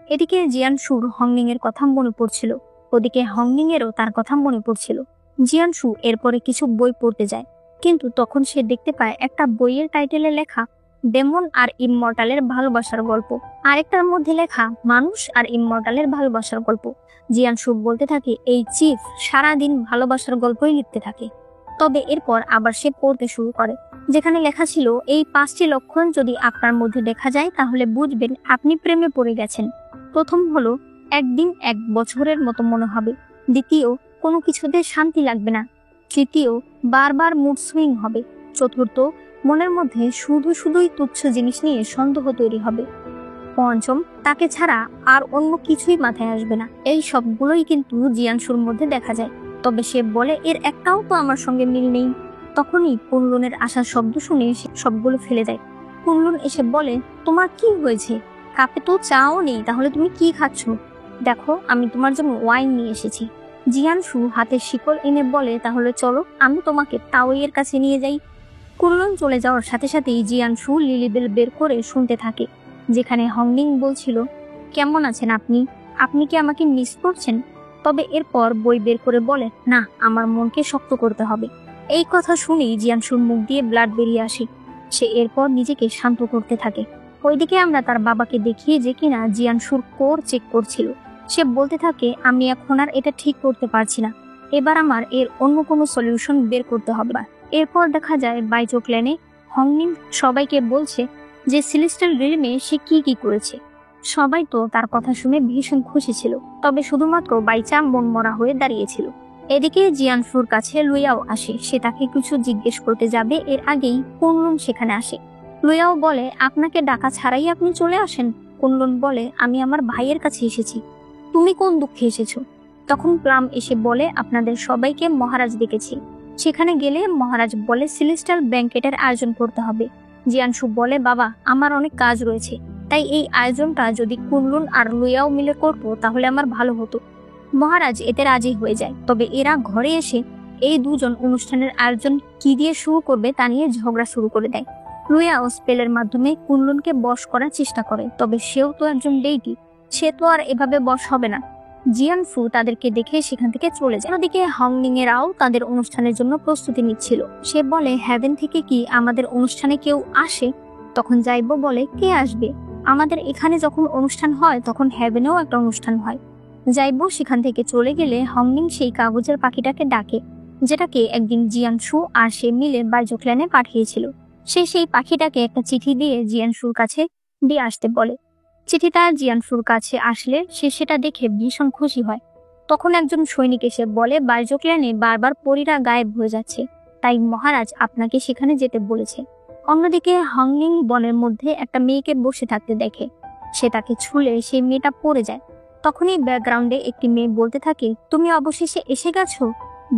এদিকে জিয়ানশুর হংনিং এর কথা মনে পড়ছিল, ওদিকে হংনিং এরও তার কথা মনে পড়ছিল। জিয়ানশু এরপরে কিছু বই পড়তে যায়, কিন্তু তখন সে দেখতে পায় একটা বইয়ের টাইটেলে লেখা ডেমন আর ইমমর্টালের ভালোবাসার গল্প, আরেকটার মধ্যে লেখা মানুষ আর ইমমর্টালের ভালোবাসার গল্প। জিয়ানশু বলতে থাকে এই চিফ সারাদিন ভালোবাসার গল্পই লিখতে থাকে। তবে এরপর আবার সে পড়তে শুরু করে, যেখানে লেখা ছিল এই 5টি লক্ষণ যদি আপনার মধ্যে দেখা যায় তাহলে বুঝবেন আপনি প্রেমে পড়ে গেছেন। প্রথম হলো একদিন 1 বছরের মতো মনে হবে। দ্বিতীয়, কোনো কিছুতে শান্তি লাগবে না। তৃতীয়, বারবার মুড সুইং হবে। চতুর্থ, মনের মধ্যে শুধুই তুচ্ছ জিনিস নিয়ে সন্দেহ তৈরি হবে। পঞ্চম, তাকে ছাড়া আর অন্য কিছুই মাথায় আসবে না। এই সবগুলোই কিন্তু জিয়ানশুর মধ্যে দেখা যায়। তবে সে বলে এর একটাও তো আমার সঙ্গে মিল নেই। তখনই কুনলুনের আসার শব্দ শুনে সে সবগুলো ফেলে দেয়। কুনলুন এসে বলে তোমার কি হয়েছে? কাপে তো চাও নেই, তাহলে তুমি কি খাচ্ছ? দেখো আমি তোমার জন্য ওয়াইন নিয়ে এসেছি। জিয়ানশু হাতে শিকল এনে বলে তাহলে চলো আমি তোমাকে তাওয়ের কাছে নিয়ে যাই। কুনলুন চলে যাওয়ার সাথে সাথেই জিয়ানশু লিলিবেল বের করে শুনতে থাকে, যেখানে হংনিং বলছিল কেমন আছেন আপনি, আপনি কি আমাকে মিস করছেন? তবে এরপর বই বের করে বলে না, আমার মনকে শক্ত করতে হবে। এই কথা শুনেই জিয়ানশুর মুখ দিয়ে ব্লাড বেরিয়ে আসে। সে এরপর নিজেকে শান্ত করতে থাকে। ওইদিকে আমরা তার বাবাকে দেখিয়ে যে কিনা জিয়ানশুর কোর চেক করছিল। সে বলতে থাকে আমি এখন আর এটা ঠিক করতে পারছি না, এবার আমার এর অন্য কোনো সলিউশন বের করতে হবে। এরপর দেখা যায় বাইচোক্লেনে হংনিং সবাইকে বলছে যে সিলেস্টাল রিলমে সে কি করেছে। সবাই তো তার কথা শুনে ভীষণ খুশি ছিল, তবে শুধুমাত্র বাইচা মন মরা হয়ে দাঁড়িয়েছিল। এদিকে জিয়ানশুর কাছে লুইয়াও আসে, সে তাকে কিছু জিজ্ঞেস করতে যাবে এর আগেই কুনলুন সেখানে আসে। লুইয়াও বলে আপনাকে ডাকা ছাড়াই আপনি চলে আসেন? কুনলুন বলে আমি আমার ভাইয়ের কাছে এসেছি। তুমি কোন দুঃখে এসেছো? তখন প্লাম এসে বলে আপনাদের সবাইকে মহারাজ ডেকেছি, সেখানে গেলে মহারাজ বলে সিলেস্টাল ব্যাংকেটের আয়োজন করতে হবে। জিয়ানশু বলে বাবা আমার অনেক কাজ রয়েছে, তাই এই আয়োজনটা যদি কুনলুন আর লুইয়াও মিলে করতো তাহলে আমার ভালো হতো। মহারাজ এতে রাজি হয়ে যায়, তবে এরা ঘরে এসে এই দুজন অনুষ্ঠানের আয়োজন কি দিয়ে শুরু করবে তা নিয়ে ঝগড়া শুরু করে দেয়। লুইয়াও স্পেলের মাধ্যমে কুনলুনকে বশ করার চেষ্টা করে, তবে সেও তো একজন ডেইটি, সে তো আর এভাবে বশ হবে না। জিয়ানফু তাদেরকে দেখে সেখান থেকে চলে যায়। ওদিকে হংনিং এরাও তাদের অনুষ্ঠানের জন্য প্রস্তুতি নিচ্ছিল। সে বলে হ্যাভেন থেকে কি আমাদের অনুষ্ঠানে কেউ আসে? তখন যাইবো বলে কে আসবে? আমাদের এখানে যখন অনুষ্ঠান হয় তখন হ্যাভেনেও একটা অনুষ্ঠান হয়। যাইবো সেখান থেকে চলে গেলে হংনিং সেই কাগজের পাখিটাকে ডাকে, যেটাকে একদিন জিয়ানশু আর সে মিলে বাইজোক্ল্যানে পাঠিয়েছিল। সে সেই পাখিটাকে একটা চিঠি দিয়ে জিয়ানশুর কাছে দিয়ে আসতে বলে। চিঠিটা জিয়ানশুর কাছে আসলে সে সেটা দেখে ভীষণ খুশি হয়। তখন একজন সৈনিক এসে বলে বাইজোক্ল্যানে বারবার পরীরা গায়েব হয়ে যাচ্ছে, তাই মহারাজ আপনাকে সেখানে যেতে বলেছে। অন্যদিকে হংনিং বনের মধ্যে একটা মেয়েকে বসে থাকতে দেখে, সে তাকে ছুঁলে সেই মেয়েটা পড়ে যায়। তখনই ব্যাকগ্রাউন্ডে একটি মেয়ে বলতে থাকে তুমি অবশেষে এসে গেছো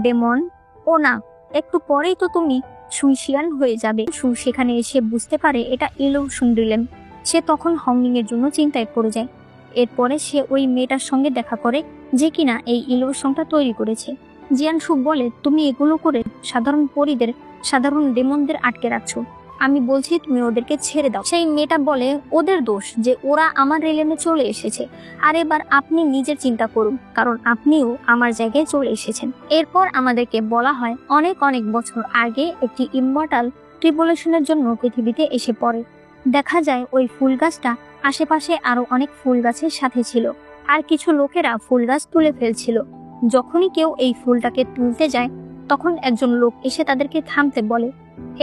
ডেমন। ও না, একটু পরেই তো তুমি সুইশিয়ান হয়ে যাবে। সেখানে এসে বুঝতে পারে এটা ইলুশন রিলেম। সে তখন হংনিং এর জন্য চিন্তায় পড়ে যায়। এরপরে সে ওই মেয়েটার সঙ্গে দেখা করে যে কিনা এই ইলুশনটা তৈরি করেছে। জিয়ানশু বলে তুমি এগুলো করে সাধারণ পরীদের, সাধারণ ডেমনদের আটকে রাখছো, আমি বলছি তুমি ওদেরকে ছেড়ে দাও। সেই মেয়েটা বলে ওদের দোষ যে ওরা আমার রিলেমে চলে এসেছে, আর এবার আপনি নিজের চিন্তা করুন, কারণ আপনিও আমার জায়গায় চলে এসেছেন। এরপর আমাদেরকে বলা হয় অনেক অনেক বছর আগে একটি ইমমর্টাল ট্রিবুলেশনের জন্য পৃথিবীতে এসে পড়ে। দেখা যায় ওই ফুল গাছটা আশেপাশে আরো অনেক ফুল গাছের সাথে ছিল, আর কিছু লোকেরা ফুল গাছ তুলে ফেলছিল। যখনই কেউ এই ফুলটাকে তুলতে যায় তখন একজন লোক এসে তাদেরকে থামতে বলে।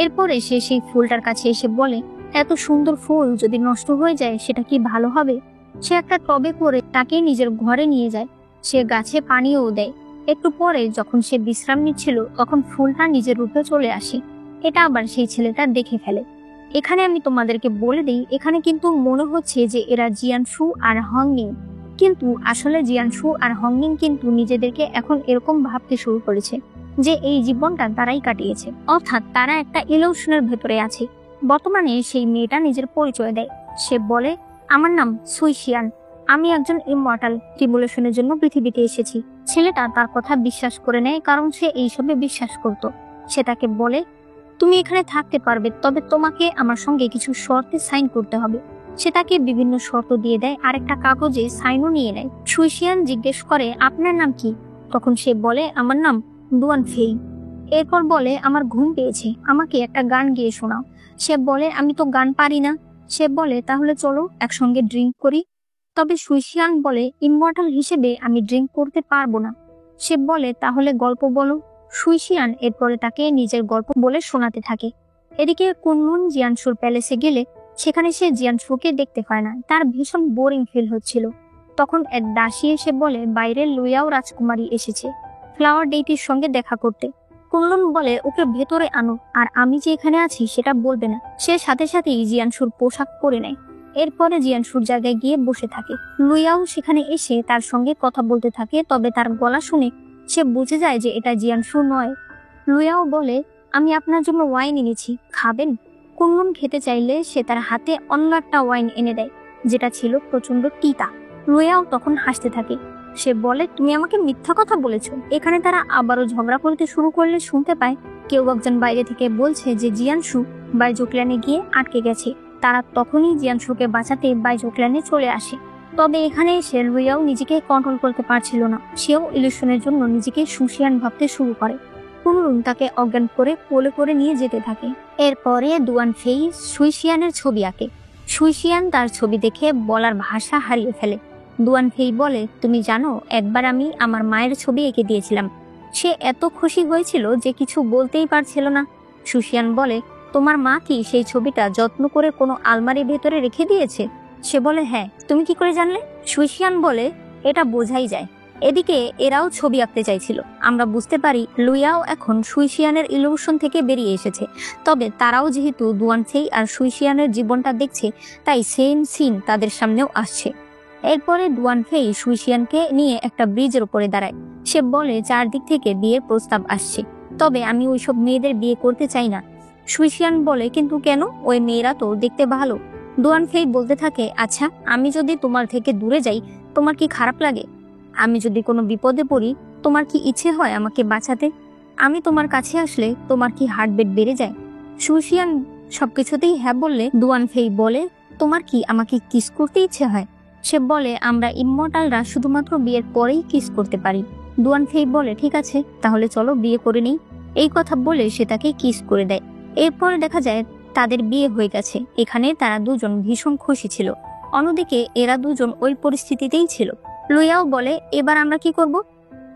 এরপরে সে সেই ফুলটার কাছে এসে বলে এত সুন্দর ফুল যদি নষ্ট হয়ে যায় সেটা কি ভালো হবে? সে একটা টবে করে তাকে নিজের ঘরে নিয়ে যায়। সে গাছে পানিও দেয়। একটু পরে যখন সে বিশ্রাম নিচ্ছিল তখন ফুলটা নিজের রূপে চলে আসে। এটা আবার সেই ছেলেটা দেখে ফেলে। এখানে আমি তোমাদেরকে বলে দিই, এখানে কিন্তু মনে হচ্ছে যে এরা জিয়ানশু আর হংনিং, কিন্তু আসলে জিয়ানশু আর হংনিং কিন্তু নিজেদেরকে এখন এরকম ভাবতে শুরু করেছে যে এই জীবনটা তারাই কাটিয়েছে, অর্থাৎ তারা একটা ইলুশনের ভেতরে আছে। বর্তমানে সেই মেয়েটা নিজের পরিচয় দেয়। সে বলে আমার নাম সুইশিয়ান, আমি একজন ইমমর্টাল, ট্রিবুলেশনের জন্য পৃথিবীতে এসেছি। ছেলেটা তার কথা বিশ্বাস করে নেয়, কারণ সে এইসবে বিশ্বাস করত। সে তাকে বলে তুমি এখানে থাকতে পারবে, তবে তোমাকে আমার সঙ্গে কিছু শর্তে সাইন করতে হবে। সে তাকে বিভিন্ন শর্ত দিয়ে দেয় আর একটা কাগজে সাইনও নিয়ে নেয়। সুইশিয়ান জিজ্ঞেস করে, আপনার নাম কি? তখন সে বলে, আমার নাম দুয়ান ফেই। এরপর বলে, আমার ঘুম পেয়েছে, আমাকে একটা গান গেয়ে শোনাও। সে বলে, আমি তো গান পারি না। সে বলে, তাহলে চলো একসঙ্গে ড্রিঙ্ক করি। তবে সুইশিয়ান বলে, ইমমর্টাল হিসেবে আমি ড্রিঙ্ক করতে পারবো না। সে বলে, তাহলে গল্প বলো। সুইশিয়ান এরপরে তাকে নিজের গল্প বলে শোনাতে থাকে। এদিকে কুনলুন জিয়ানসুর প্যালেসে গেলে সেখানে সে জিয়ানসুকে দেখতে পায় না। তার ভীষণ বোরিং ফিল হচ্ছিল। তখন এক দাসী এসে বলে, বাইরের লুইয়াও রাজকুমারী এসেছে ফ্লাওয়ার ডেইটির সঙ্গে দেখা করতে। কুনলুন বলে, ওকে ভেতরে আনো, আর আমি যে এখানে আছি সেটা বলবে না। সে সাথে সাথেই জিয়ানসুর পোশাক পরে নেয়। এরপরে জিয়ানসুর জায়গায় গিয়ে বসে থাকে। লুইয়াও সেখানে এসে তার সঙ্গে কথা বলতে থাকে, তবে তার গলা শুনে সে বুঝে যায় যে এটা জিয়ানসু নয়। লুইয়াও বলে, আমি আপনার জন্য ওয়াইন এনেছি, খাবেন? কুনলুন খেতে চাইলে সে তার হাতে অন্য একটা ওয়াইন এনে দেয়, যেটা ছিল প্রচন্ড তিতা। লুইয়াও তখন হাসতে থাকে। সে বলে, তুমি আমাকে মিথ্যা কথা বলেছ। এখানে তারা আবারও ঝগড়া করতে শুরু করলে শুনতে পায় কেউ একজন বাইরে থেকে বলছে যে জিয়ানসু বাইজোকল্যানে গিয়ে আটকে গেছে। তারা তখনই জিয়ানসুকে বাঁচাতে বাইজোকল্যানে চলে আসে। তবে এখানে এসে লুইয়াও নিজেকে কন্ট্রোল করতে পারছিল না। সেও ইলিউশনের জন্য নিজেকে সুশিয়ান ভাবতে শুরু করে। কুনলুন তাকে অজ্ঞান করে কোলে করে নিয়ে যেতে থাকে। এরপরে দুয়ান ফেই সুইশিয়ানের ছবি আঁকে। সুইশিয়ান তার ছবি দেখে বলার ভাষা হারিয়ে ফেলে। দুয়ান ফেই বলে, তুমি জানো, একবার আমি আমার মায়ের ছবি এঁকে দিয়েছিলাম। সে এত খুশি হয়েছিল যে কিছু বলতেই পারছিল না। সুশিয়ান বলে, তোমার মা কি সেই ছবিটা যত্ন করে কোনো আলমারির ভেতরে রেখে দিয়েছে? সে বলে, হ্যাঁ। তুমি কি করে জানলে? সুইশিয়ান বলে, এটা বোঝাই যায়। এদিকে এরাও ছবি আঁকতে চাইছিল। আমরা বুঝতে পারি লুইয়াও এখন সুইশিয়ানের ইলিউশন থেকে বেরিয়ে এসেছে। তবে তারাও যেহেতু দুয়ান ফেই আর সুইশিয়ানের জীবনটা দেখছে, তাই সেম সিন তাদের সামনেও আসছে। এরপরে দুয়ান ফেই সুইশিয়ানকে নিয়ে একটা ব্রিজের উপরে দাঁড়ায়। সে বলে, চারদিক থেকে বিয়ের প্রস্তাব আসছে, তবে আমি ওইসব মেয়েদের বিয়ে করতে চাই না। সুইশিয়ান বলে, কিন্তু কেন? ওই মেয়েরা তো দেখতে ভালো। দুয়ান ফেই বলতে থাকে, আচ্ছা, আমি যদি তোমার থেকে দূরে যাই তোমার কি খারাপ লাগে? আমি যদি কোনো বিপদে পড়ি তোমার কি ইচ্ছে হয় আমাকে বাঁচাতে? আমি তোমার কাছে আসলে তোমার কি হার্টবিট বেড়ে যায়? সুইশিয়ান সবকিছুতেই হ্যাঁ বললে দুয়ান ফেই বলে, তোমার কি আমাকে কিস করতে ইচ্ছে হয়? সে বলে, আমরা ইমমর্টালরা শুধুমাত্র বিয়ের পরেই কিস করতে পারি। দুয়ান ফেই বলে, ঠিক আছে, তাহলে চলো বিয়ে করে নিই। এই কথা বলে সে তাকে কিস করে দেয়। এরপরে দেখা যায় তাদের বিয়ে হয়ে গেছে। এখানে তারা দুজন ভীষণ খুশি ছিল। অন্যদিকে এরা দুজন ওই পরিস্থিতিতেই ছিল। লুইয়াও বলে, এবার আমরা কি করব?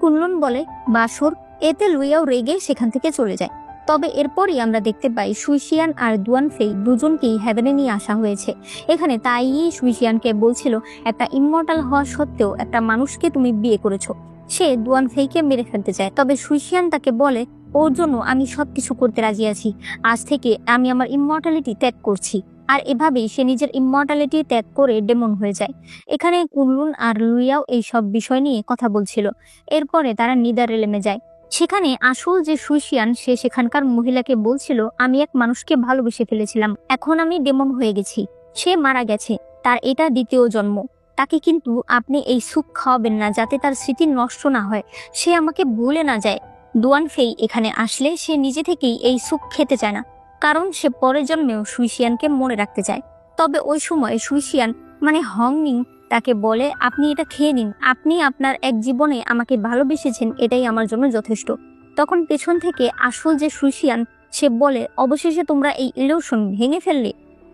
কুনলুন বলে, বাসর। এতে লুইয়াও রেগে সেখান থেকে চলে যায়। তবে এরপরই আমরা দেখতে পাই সুইশিয়ান আর দুয়ান ফেই দুজনকেই হেভেনে নিয়ে আসা হয়েছে। এখানে তাই সুইশিয়ানকে বলছিল, একটা ইমমর্টাল হওয়া সত্ত্বেও একটা মানুষকে তুমি বিয়ে করেছো। সে দুয়ান ফেইকে মেরে ফেলতে চায়, তবে সুইশিয়ান তাকে বলে, ওর জন্য আমি সবকিছু করতে রাজি আছি। আজ থেকে আমি আমার ইমমর্টালিটি ত্যাগ করছি। আর এভাবেই সে নিজের ইমমর্টালিটি ত্যাগ করে ডেমন হয়ে যায়। এখানে কুনলুন আর লুইয়াও এই সব বিষয় নিয়ে কথা বলছিল। এরপরে তারা নিদারেলেমে যায়। সেখানে আসল যে সুইশিয়ান, সে সেখানকার মহিলাকে বলছিল, আমি এক মানুষকে ভালোবেসে ফেলেছিলাম, এখন আমি ডেমন হয়ে গেছি। সে মারা গেছে, তার এটা দ্বিতীয় জন্ম। তাকে কিন্তু আপনি এই স্যুপ খাওয়াবেন না, যাতে তার স্মৃতি নষ্ট না হয়, সে আমাকে ভুলে না যায়। দুয়ান ফেই এখানে আসলে সে নিজে থেকেই এই স্যুপ খেতে চায় না, কারণ সে পরের জন্মেও সুইশিয়ানকে মনে রাখতে চায়। তবে ওই সময় সুইশিয়ান মানে হংনিং তাকে বলে, আপনি এটা খেয়ে নিন, আপনি আপনার এক জীবনে আমাকে ভালোবেসেছেন, এটাই আমার জন্য যথেষ্ট। তখন পেছন থেকে আসল যে সুইশিয়ান, সে বলে, অবশেষে তোমরা এই ইলিউশন ভেঙে ফেললে।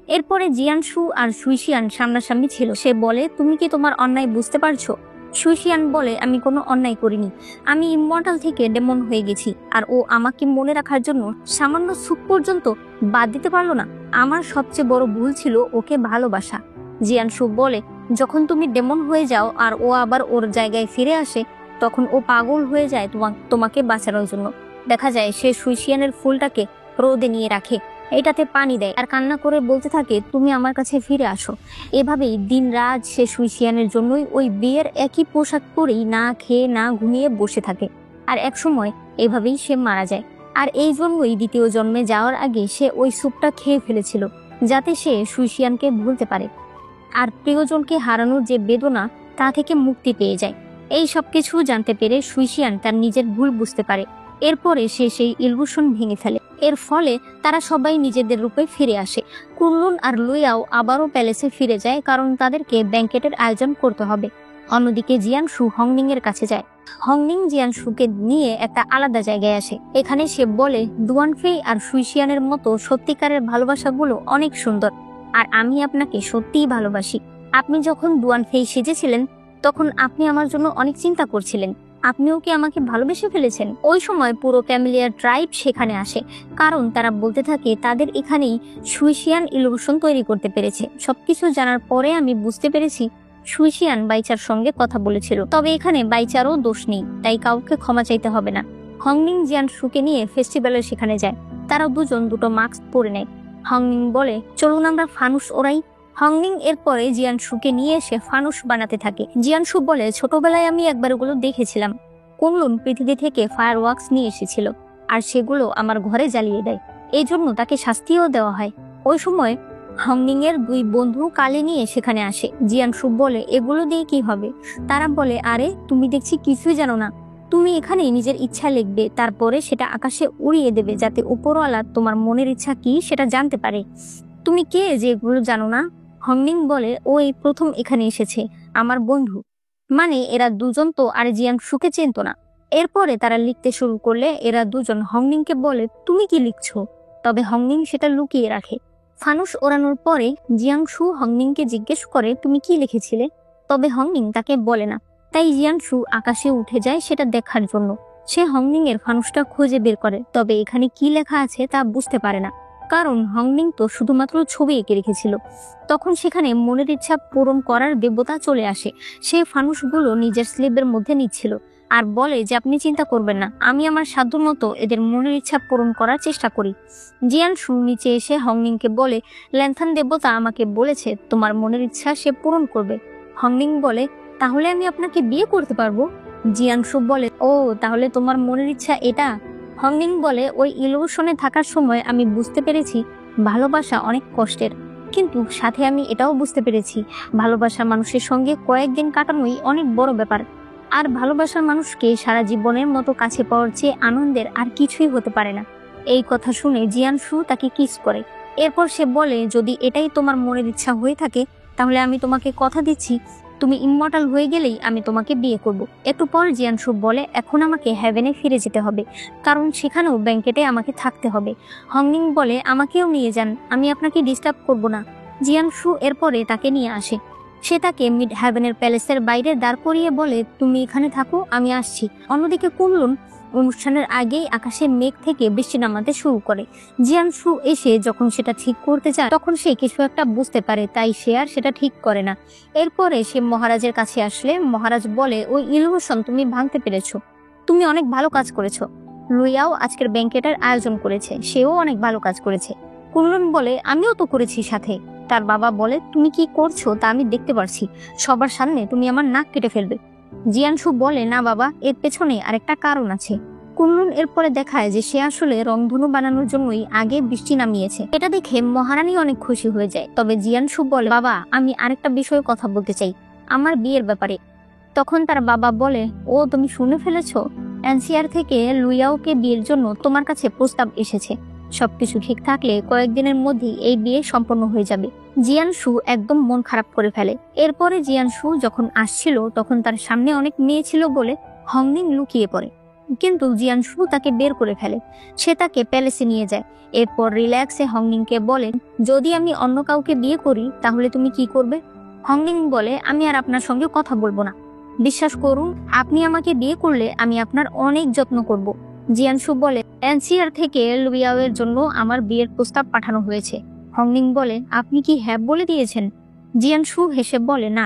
এরপরে জিয়ানসু আর সুইশিয়ান সামনাসামনি ছিল। সে বলে, তুমি কি তোমার অন্যায় বুঝতে পারছো? সুইশিয়ান বলে, আমি কোনো অন্যায় করিনি, আমি ইমমর্টাল থেকে ডেমন হয়ে গেছি, আর ও আমাকে মনে রাখার জন্য সামান্য সুখ পর্যন্ত বাদ দিতে পারলো না। আমার সবচেয়ে বড় ভুল ছিল ওকে ভালোবাসা। জিয়ানসু বলে, যখন তুমি ডেমন হয়ে যাও আর ও আবার ওর জায়গায় ফিরে আসে, তখন ও পাগল হয়ে যায় তোমাকে বাঁচানোর জন্য। দেখা যায় সে সুইশিয়ানের ফুলটাকে রোদে নিয়ে রাখে, এটাতে পানি দেয় আর কান্না করে বলতে থাকে, তুমি আমার কাছে ফিরে আসো। এভাবেই দিন রাত সে সুইশিয়ানের জন্যই ওই বিয়ের একই পোশাক পরেই না খেয়ে না ঘুমিয়ে বসে থাকে। আর এক সময় এভাবেই সে মারা যায়। আর এই জন্যই দ্বিতীয় জন্মে যাওয়ার আগে সে ওই স্যুপটা খেয়ে ফেলেছিল, যাতে সে সুইশিয়ানকে ভুলতে পারে আর প্রিয়জনকে হারানোর যে বেদনা তা থেকে মুক্তি পেয়ে যায়। এই সবকিছু জানতে পেরে সুইশিয়ান তার নিজের ভুল বুঝতে পারে। এরপরে সে সেই ইলুশন ভেঙে ফেলে এর ফলে তারা সবাই নিজেদের রূপে ফিরে আসে। কুনলুন আর লুইয়াও আবারও প্যালেসে ফিরে যায়, কারণ তাদেরকে ব্যাংকেটের আয়োজন করতে হবে। অন্যদিকে জিয়ানশু হংনিং এর কাছে যায়। হংনিং জিয়ানশুকে নিয়ে একটা আলাদা জায়গায় আসে। এখানে সে বলে, দুয়ানফেই আর সুইশিয়ানের মতো সত্যিকারের ভালোবাসাগুলো অনেক সুন্দর, আর আমি আপনাকে সত্যিই ভালোবাসি। আপনি যখন দুয়ানফেই সেজেছিলেন তখন আপনি আমার জন্য অনেক চিন্তা করছিলেন। আপনিও কি আমাকে ভালোবেসে ফেলেছেন? ওই সময় পুরো ফ্যামিলিয়ার ট্রাইব সেখানে আসে, কারণ তারা বলতে থাকে তাদের এখানেই সুইশিয়ান ইলুশন তৈরি করতে পেরেছে। সবকিছু জানার পরে আমি বুঝতে পেরেছি সুইশিয়ান বাইচার সঙ্গে কথা বলেছিল, তবে এখানে বাইচারও দোষ নেই, তাই কাউকে ক্ষমা চাইতে হবে না। হংনিং জিয়ানশুকে নিয়ে ফেস্টিভ্যালের সেখানে যায়। তারা দুজন দুটো মাস্ক পরে নেয়। হংনিং বলে, চলুন আমরা ফানুস ওড়াই। হংনিং এরপরে জিয়ানশুকে নিয়ে এসে ফানুস বানাতে থাকে। জিয়ানশু বলে, ছোটবেলায় আমি একবার ওগুলো দেখেছিলাম। কুনলুন পৃথিবী থেকে ফায়ার ওয়ার্কস নিয়ে এসেছিল, আর সেগুলো আমার ঘরে জ্বালিয়ে দেয়। এই জন্য তাকে শাস্তিও দেওয়া হয়। ওই সময় হংনিং এর দুই বন্ধু কালি নিয়ে সেখানে আসে। জিয়ানশু বলে, এগুলো দিয়ে কি হবে? তারা বলে, আরে তুমি দেখছি কিছুই জানো না। তুমি এখানে নিজের ইচ্ছা লিখবে, তারপরে সেটা আকাশে উড়িয়ে দেবে, যাতে উপরওয়ালা তোমার মনের ইচ্ছা কি সেটা জানতে পারে। তুমি কে যে এগুলো জানো না? হংনিং বলে, ও এই প্রথম এখানে এসেছে, আমার বন্ধু। মানে এরা দুজন তো আর জিয়ানশুকে চেনত না। এরপরে তারা লিখতে শুরু করলে এরা দুজন হংনিংকে বলে, তুমি কি লিখছো? তবে হংনিং সেটা লুকিয়ে রাখে। ফানুস ওড়ানোর পরে জিয়াংশু হংনিংকে জিজ্ঞেস করে, তুমি কি লিখেছিলে? তবে হংনিং তাকে বলে না। তাই জিয়াংশু আকাশে উঠে যায় সেটা দেখার জন্য। সে হংনিং এর ফানুসটা খুঁজে বের করে, তবে এখানে কি লেখা আছে তা বুঝতে পারে না, কারণ হংনিং তো শুধুমাত্র ছবি এঁকে রেখেছিল। তখন সেখানে মনের ইচ্ছা পূরণ করার দেবতা চলে আসে। সে ফানুসগুলো নিজের স্লিপের মধ্যে নিচ্ছিল আর বলে যে, আপনি চিন্তা করবেন না, আমি আমার সাধ্যমতো এদের মনের ইচ্ছা পূরণ করার চেষ্টা করি। জিয়ানশু নিচে এসে হংনিংকে বলে, ল্যান্থান দেবতা আমাকে বলেছে তোমার মনের ইচ্ছা সে পূরণ করবে। হংনিং বলে, তাহলে আমি আপনাকে বিয়ে করতে পারবো? জিয়ানশু বলে, ও তাহলে তোমার মনের ইচ্ছা এটা? হংনিং বলে, ওই ইলুশনে থাকার সময় আমি বুঝতে পেরেছি ভালোবাসা অনেক কষ্টের, কিন্তু সাথে আমি এটাও বুঝতে পেরেছি ভালোবাসার মানুষের সঙ্গে কয়েকদিন কাটানোই অনেক বড় ব্যাপার। আর ভালোবাসার মানুষকে সারা জীবনের মতো কাছে পাওয়ার চেয়ে আনন্দের আর কিছুই হতে পারে না। এই কথা শুনে জিয়ানশু তাকে কিস করে। এরপর সে বলে, যদি এটাই তোমার মনের ইচ্ছা হয়ে থাকে তাহলে আমি তোমাকে কথা দিচ্ছি, তুমি ইমমর্টাল হয়ে গেলেই আমি তোমাকে বিয়ে করব। একটু পর জিয়ানশু বলে, এখন আমাকে হেভেনে ফিরে যেতে হবে, কারণ সেখানেও ব্যাংকেটে আমাকে থাকতে হবে। হংনিং বলে, আমাকেও নিয়ে যান, আমি আপনাকে ডিস্টার্ব করব না। জিয়ানশু এরপরে তাকে নিয়ে আসে। সে তাকে মিড হেভেনের প্যালেসের বাইরে দাঁড় করিয়ে বলে, তুমি এখানে থাকো, আমি আসছি। অন্যদিকে কুনলুন অনুষ্ঠানের আগেই আকাশে মেঘ থেকে বৃষ্টি নামাতে শুরু করে। জিয়ানশু এসে যখন সেটা ঠিক করতে চায় তখন সে কিছু একটা বুঝতে পারে, তাই সে আর সেটা ঠিক করে না। এরপরে সে মহারাজের কাছে আসলে মহারাজ বলে, ওই ইলুশন তুমি ভাঙতে পেরেছো, তুমি অনেক ভালো কাজ করেছো। লুইয়াও আজকের ব্যাংকেটের আয়োজন করেছে, সেও অনেক ভালো কাজ করেছে। কুনলুন বলে, আমিও তো করেছি সাথে। তার বাবা বলে, তুমি কি করছো তা আমি দেখতে পারছি, সবার সামনে তুমি আমার নাক কেটে ফেলবে। জিয়ানশু বলে, না বাবা, এর পেছনে আরেকটা কারণ আছে। কুনলুন এরপরে দেখায় যে সে আসলে রংধনু বানানোর জন্যই আগে বৃষ্টি নামিয়েছে। এটা দেখে মহারানী অনেক খুশি হয়ে যায়। তবে জিয়ানশু বলে, বাবা আমি আরেকটা বিষয়ে কথা বলতে চাই, আমার বিয়ের ব্যাপারে। তখন তার বাবা বলে, ও তুমি শুনে ফেলেছো, এনসিআর থেকে লুইয়াওকে বিয়ের জন্য তোমার কাছে প্রস্তাব এসেছে। সবকিছু ঠিক থাকলে কয়েকদিনের মধ্যেই এই বিয়ে সম্পন্ন হয়ে যাবে। জিয়ানশু একদম মন খারাপ করে ফেলে। এরপরে জিয়ানশু যখন আসছিল তখন তার সামনে অনেক মেয়ে ছিল বলে হংনিং লুকিয়ে পড়ে, কিন্তু জিয়ানশু তাকে বের করে ফেলে। সে তাকে প্যালেসে নিয়ে যায়। এরপর রিল্যাক্সে হংনিংকে বলে, যদি আমি অন্য কাউকে বিয়ে করি তাহলে তুমি কি করবে? হংনিং বলে, আমি আর আপনার সঙ্গে কথা বলবো না। বিশ্বাস করুন, আপনি আমাকে বিয়ে করলে আমি আপনার অনেক যত্ন করব। জিয়ানশু বলে, এনসিআর থেকে লুইয়াওয়ের জন্য আমার বিয়ের প্রস্তাব পাঠানো হয়েছে। হংনিং বলে, আপনি কি হ্যাঁ বলে দিয়েছেন? জিয়ানশু হেসে বলে, না।